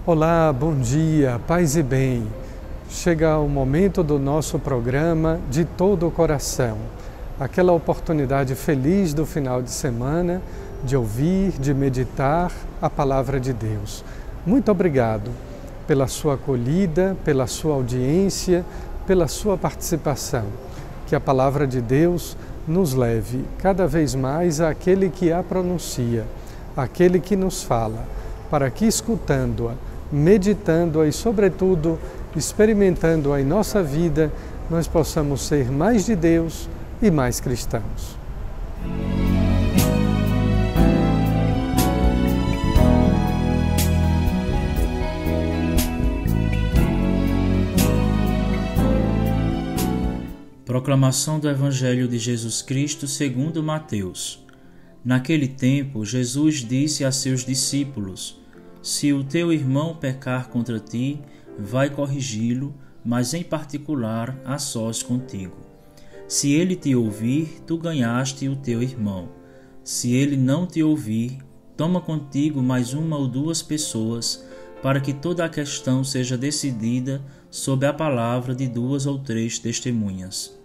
Olá, bom dia, paz e bem. Chega o momento do nosso programa De Todo o Coração. Aquela oportunidade feliz do final de semana de ouvir, de meditar a Palavra de Deus. Muito obrigado pela sua acolhida, pela sua audiência, pela sua participação. Que a Palavra de Deus nos leve cada vez mais àquele que a pronuncia, àquele que nos fala, para que escutando-a, meditando-a e, sobretudo, experimentando-a em nossa vida, nós possamos ser mais de Deus e mais cristãos. Proclamação do Evangelho de Jesus Cristo segundo Mateus. Naquele tempo, Jesus disse a seus discípulos: Se o teu irmão pecar contra ti, vai corrigi-lo, mas em particular a sós contigo. Se ele te ouvir, tu ganhaste o teu irmão. Se ele não te ouvir, toma contigo mais uma ou duas pessoas, para que toda a questão seja decidida sob a palavra de duas ou três testemunhas.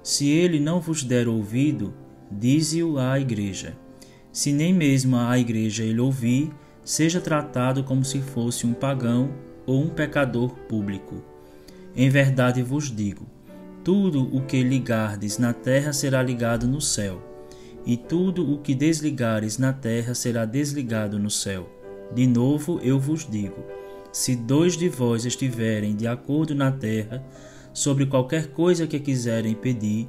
Se ele não vos der ouvido, dize-o à igreja. Se nem mesmo à igreja ele ouvir, seja tratado como se fosse um pagão ou um pecador público. Em verdade vos digo, tudo o que ligardes na terra será ligado no céu, e tudo o que desligares na terra será desligado no céu. De novo eu vos digo, se dois de vós estiverem de acordo na terra, sobre qualquer coisa que quiserem pedir,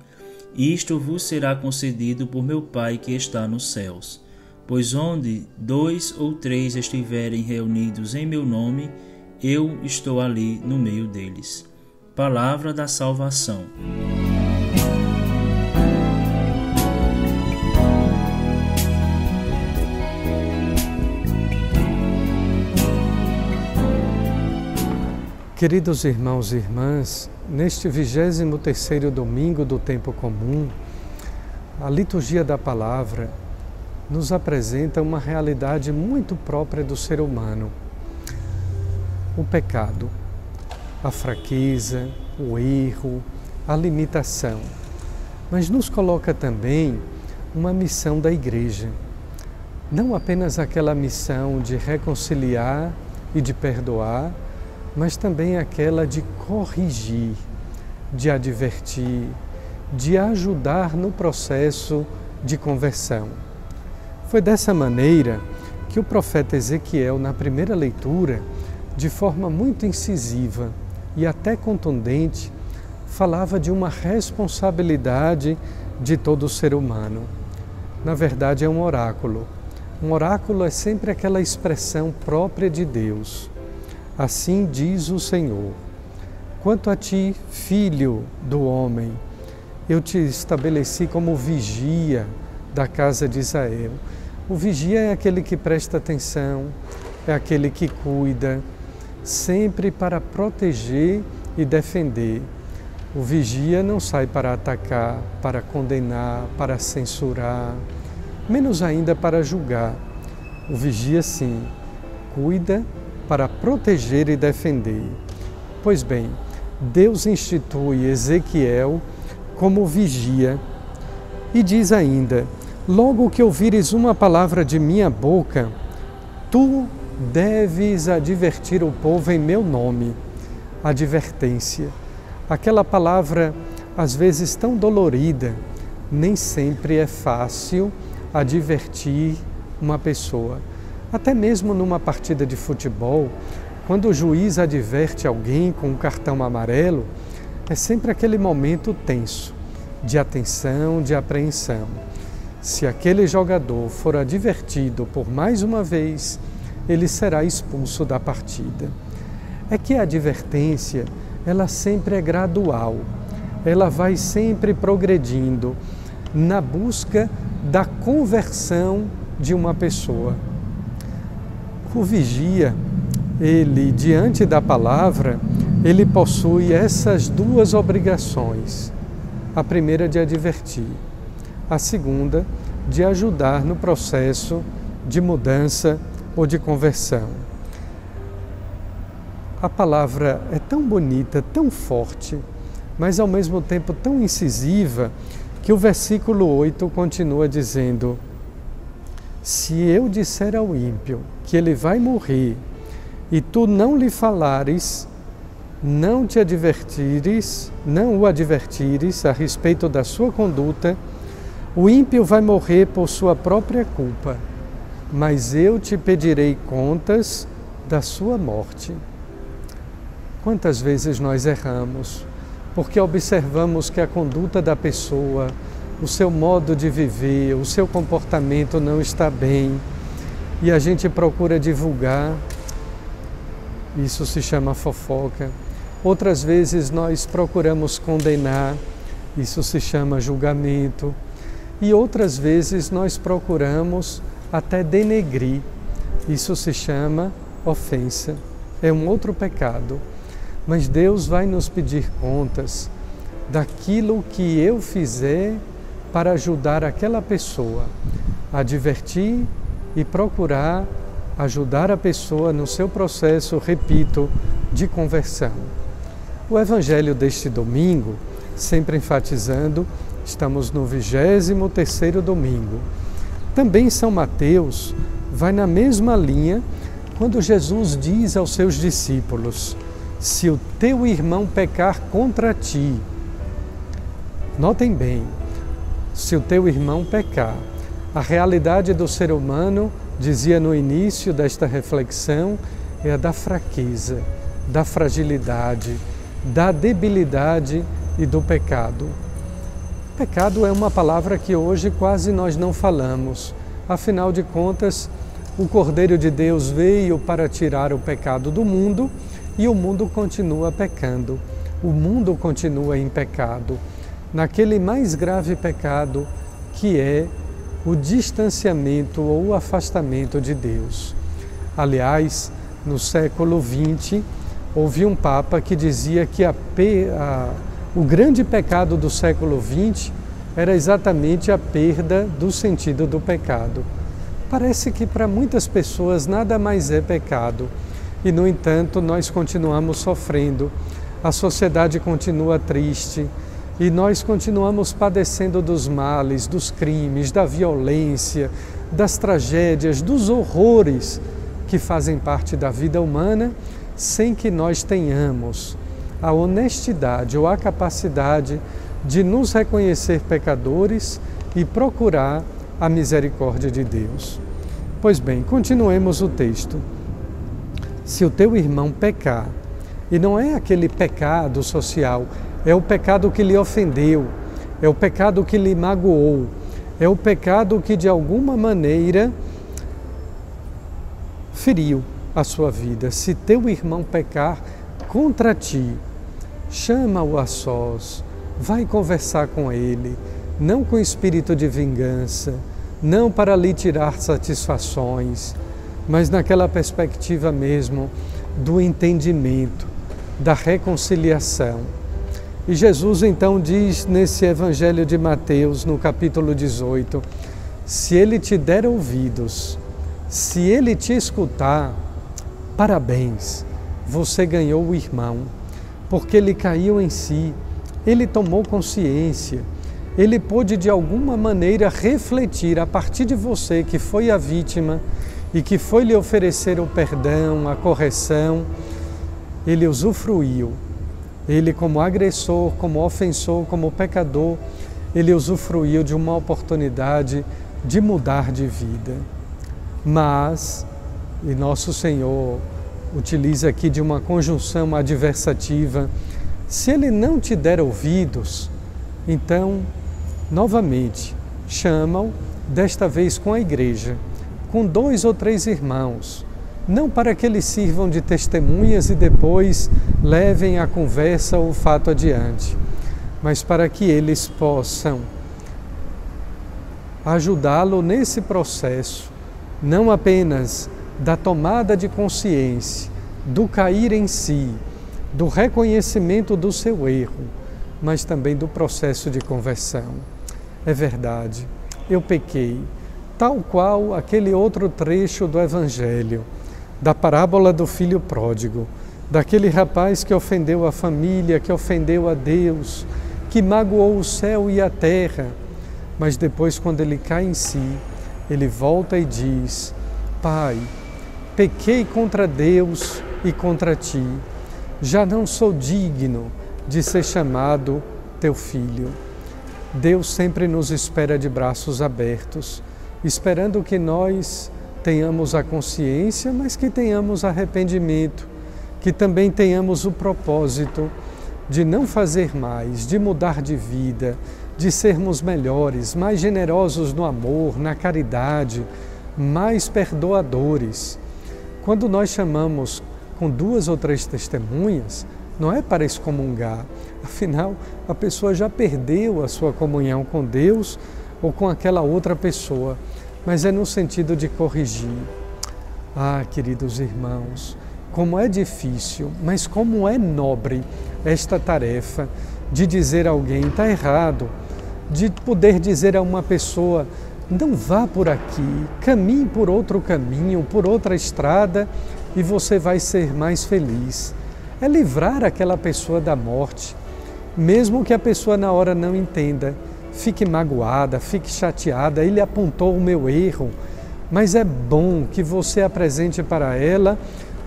isto vos será concedido por meu Pai que está nos céus. Pois onde 2 ou 3 estiverem reunidos em meu nome, eu estou ali no meio deles. Palavra da salvação. Queridos irmãos e irmãs, neste 23º domingo do tempo comum, a liturgia da palavra nos apresenta uma realidade muito própria do ser humano. O pecado, a fraqueza, o erro, a limitação. Mas nos coloca também uma missão da Igreja. Não apenas aquela missão de reconciliar e de perdoar, mas também aquela de corrigir, de advertir, de ajudar no processo de conversão. Foi dessa maneira que o profeta Ezequiel, na primeira leitura, de forma muito incisiva e até contundente, falava de uma responsabilidade de todo ser humano. Na verdade, é um oráculo. Um oráculo é sempre aquela expressão própria de Deus. Assim diz o Senhor: quanto a ti, filho do homem, eu te estabeleci como vigia da casa de Israel. O vigia é aquele que presta atenção, é aquele que cuida, sempre para proteger e defender. O vigia não sai para atacar, para condenar, para censurar, menos ainda para julgar. O vigia, sim, cuida para proteger e defender. Pois bem, Deus institui Ezequiel como vigia e diz ainda: logo que ouvires uma palavra de minha boca, tu deves advertir o povo em meu nome. Advertência. Aquela palavra, às vezes tão dolorida, nem sempre é fácil advertir uma pessoa. Até mesmo numa partida de futebol, quando o juiz adverte alguém com um cartão amarelo, é sempre aquele momento tenso, de atenção, de apreensão. Se aquele jogador for advertido por mais uma vez, ele será expulso da partida. É que a advertência, ela sempre é gradual, ela vai sempre progredindo na busca da conversão de uma pessoa. O vigia, ele, diante da palavra, ele possui essas duas obrigações. A primeira de advertir, a segunda de ajudar no processo de mudança ou de conversão. a palavra é tão bonita, tão forte, mas ao mesmo tempo tão incisiva, que o versículo 8 continua dizendo: se eu disser ao ímpio que ele vai morrer, e tu não lhe falares, não o advertires a respeito da sua conduta, o ímpio vai morrer por sua própria culpa, mas eu te pedirei contas da sua morte. Quantas vezes nós erramos, porque observamos que a conduta da pessoa, o seu modo de viver, o seu comportamento não está bem, e a gente procura divulgar. Isso se chama fofoca. Outras vezes nós procuramos condenar, isso se chama julgamento. E outras vezes nós procuramos até denegrir, isso se chama ofensa. É um outro pecado. Mas Deus vai nos pedir contas daquilo que eu fizer para ajudar aquela pessoa a advertir e procurar ajudar a pessoa no seu processo, repito, de conversão. O Evangelho deste domingo, sempre enfatizando, estamos no 23º domingo. Também São Mateus vai na mesma linha quando Jesus diz aos seus discípulos: se o teu irmão pecar contra ti, notem bem, se o teu irmão pecar, a realidade do ser humano, dizia no início desta reflexão, é a da fraqueza, da fragilidade, da debilidade e do pecado. Pecado é uma palavra que hoje quase nós não falamos. Afinal de contas, o Cordeiro de Deus veio para tirar o pecado do mundo e o mundo continua pecando. O mundo continua em pecado, naquele mais grave pecado que é o distanciamento ou o afastamento de Deus. Aliás, no século XX, houve um Papa que dizia que o grande pecado do século XX era exatamente a perda do sentido do pecado. Parece que para muitas pessoas nada mais é pecado e, no entanto, nós continuamos sofrendo, a sociedade continua triste e nós continuamos padecendo dos males, dos crimes, da violência, das tragédias, dos horrores que fazem parte da vida humana, sem que nós tenhamos a honestidade ou a capacidade de nos reconhecer pecadores e procurar a misericórdia de Deus. Pois bem, continuemos o texto. Se o teu irmão pecar, e não é aquele pecado social, é o pecado que lhe ofendeu, é o pecado que lhe magoou, é o pecado que de alguma maneira feriu a sua vida. Se teu irmão pecar contra ti, chama-o a sós, vai conversar com ele, não com espírito de vingança, não para lhe tirar satisfações, mas naquela perspectiva mesmo do entendimento, da reconciliação. E Jesus então diz nesse Evangelho de Mateus, no capítulo 18, se ele te der ouvidos, se ele te escutar, parabéns, você ganhou o irmão, porque ele caiu em si, ele tomou consciência, ele pôde de alguma maneira refletir a partir de você que foi a vítima e que foi lhe oferecer o perdão, a correção, ele usufruiu. Ele, como agressor, como ofensor, como pecador, ele usufruiu de uma oportunidade de mudar de vida. Mas, e nosso Senhor utiliza aqui de uma conjunção adversativa, se ele não te der ouvidos, então, novamente, chama-o, desta vez com a igreja, com 2 ou 3 irmãos, não para que eles sirvam de testemunhas e depois levem a conversa ou o fato adiante, mas para que eles possam ajudá-lo nesse processo, não apenas da tomada de consciência, do cair em si, do reconhecimento do seu erro, mas também do processo de conversão. É verdade, eu pequei, tal qual aquele outro trecho do Evangelho, da parábola do filho pródigo. daquele rapaz que ofendeu a família, que ofendeu a Deus, que magoou o céu e a terra. Mas depois, quando ele cai em si, ele volta e diz: Pai, pequei contra Deus e contra ti, já não sou digno de ser chamado teu filho. Deus sempre nos espera de braços abertos, esperando que nós tenhamos a consciência, mas que tenhamos arrependimento, que também tenhamos o propósito de não fazer mais, de mudar de vida, de sermos melhores, mais generosos no amor, na caridade, mais perdoadores. Quando nós chamamos com 2 ou 3 testemunhas, não é para excomungar, afinal a pessoa já perdeu a sua comunhão com Deus ou com aquela outra pessoa, mas é no sentido de corrigir. Ah, queridos irmãos, como é difícil, mas como é nobre esta tarefa de dizer a alguém está errado, de poder dizer a uma pessoa não vá por aqui, caminhe por outro caminho, por outra estrada e você vai ser mais feliz. É livrar aquela pessoa da morte, mesmo que a pessoa na hora não entenda, fique magoada, fique chateada, ele apontou o meu erro, mas é bom que você apresente para ela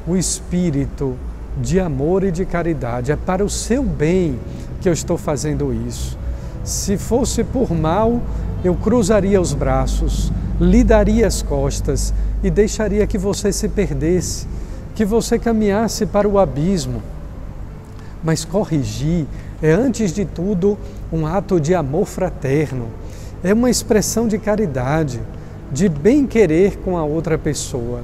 o espírito de amor e de caridade. É para o seu bem que eu estou fazendo isso. Se fosse por mal, eu cruzaria os braços, lhe daria as costas e deixaria que você se perdesse, que você caminhasse para o abismo. Mas corrigir é, antes de tudo, um ato de amor fraterno, é uma expressão de caridade, de bem-querer com a outra pessoa.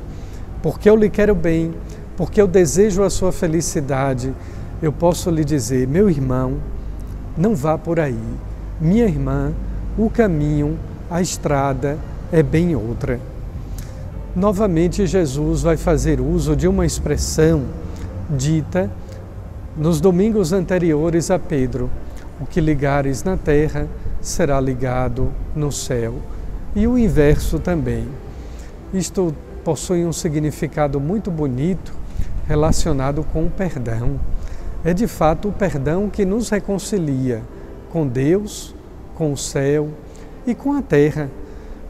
Porque eu lhe quero bem, porque eu desejo a sua felicidade, eu posso lhe dizer: meu irmão, não vá por aí. Minha irmã, o caminho, a estrada é bem outra. Novamente, Jesus vai fazer uso de uma expressão dita nos domingos anteriores a Pedro: o que ligares na terra será ligado no céu. E o inverso também. Isto possui um significado muito bonito relacionado com o perdão. É de fato o perdão que nos reconcilia com Deus, com o céu e com a terra.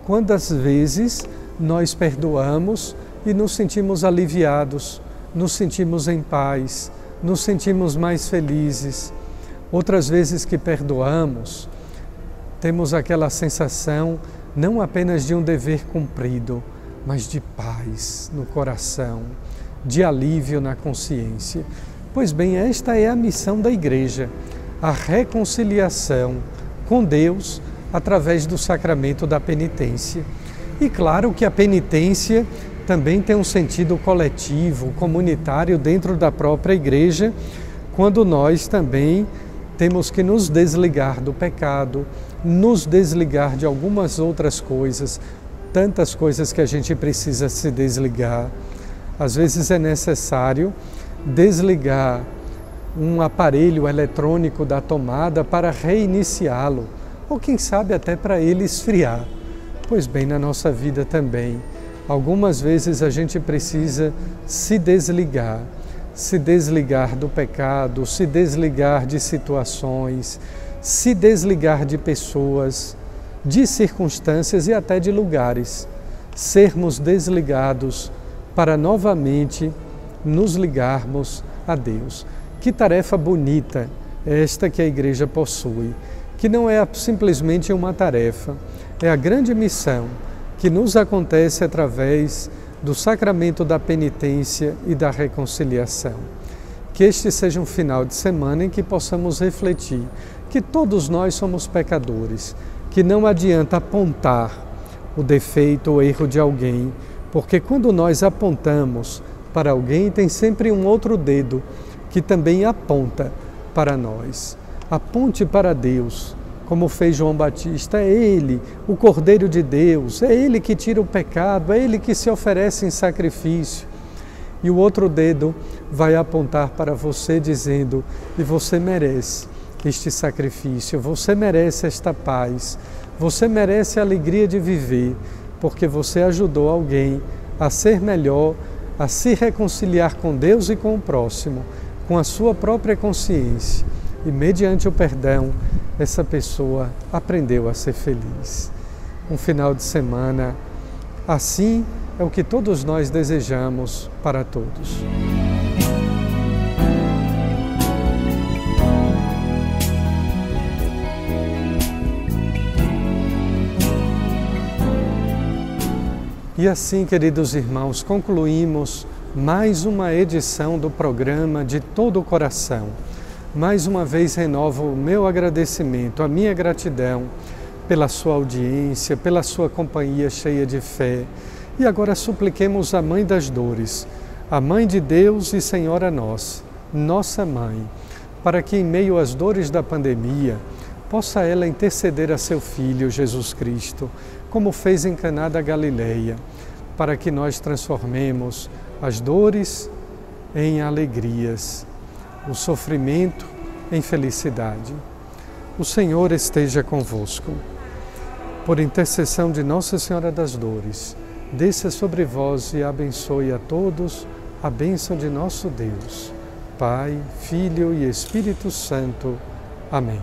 Quantas vezes nós perdoamos e nos sentimos aliviados, nos sentimos em paz, nos sentimos mais felizes. Outras vezes que perdoamos, temos aquela sensação não apenas de um dever cumprido, mas de paz no coração, de alívio na consciência. Pois bem, esta é a missão da Igreja, a reconciliação com Deus através do sacramento da penitência. E claro que a penitência também tem um sentido coletivo, comunitário dentro da própria Igreja, quando nós também temos que nos desligar do pecado, nos desligar de algumas outras coisas, tantas coisas que a gente precisa se desligar. Às vezes é necessário desligar um aparelho eletrônico da tomada para reiniciá-lo, ou quem sabe até para ele esfriar. Pois bem, na nossa vida também, algumas vezes a gente precisa se desligar do pecado, se desligar de situações, se desligar de pessoas, de circunstâncias e até de lugares. Sermos desligados para novamente nos ligarmos a Deus. Que tarefa bonita esta que a Igreja possui, que não é simplesmente uma tarefa, é a grande missão que nos acontece através do sacramento da penitência e da reconciliação. Que este seja um final de semana em que possamos refletir que todos nós somos pecadores, que não adianta apontar o defeito ou erro de alguém, porque quando nós apontamos para alguém, tem sempre um outro dedo que também aponta para nós. Aponte para Deus, como fez João Batista. É Ele, o Cordeiro de Deus, é Ele que tira o pecado, é Ele que se oferece em sacrifício. E o outro dedo vai apontar para você dizendo: e você merece este sacrifício, você merece esta paz, você merece a alegria de viver, porque você ajudou alguém a ser melhor, a se reconciliar com Deus e com o próximo, com a sua própria consciência. E mediante o perdão, essa pessoa aprendeu a ser feliz. Um final de semana assim é o que todos nós desejamos para todos. E assim, queridos irmãos, concluímos mais uma edição do programa De Todo o Coração. Mais uma vez renovo o meu agradecimento, a minha gratidão pela sua audiência, pela sua companhia cheia de fé. E agora supliquemos a Mãe das Dores, a Mãe de Deus e Senhora nossa, nossa Mãe, para que em meio às dores da pandemia, possa ela interceder a seu Filho Jesus Cristo, como fez em Caná da Galileia, para que nós transformemos as dores em alegrias, o sofrimento em felicidade. O Senhor esteja convosco. Por intercessão de Nossa Senhora das Dores, desça sobre vós e abençoe a todos a bênção de nosso Deus, Pai, Filho e Espírito Santo. Amém.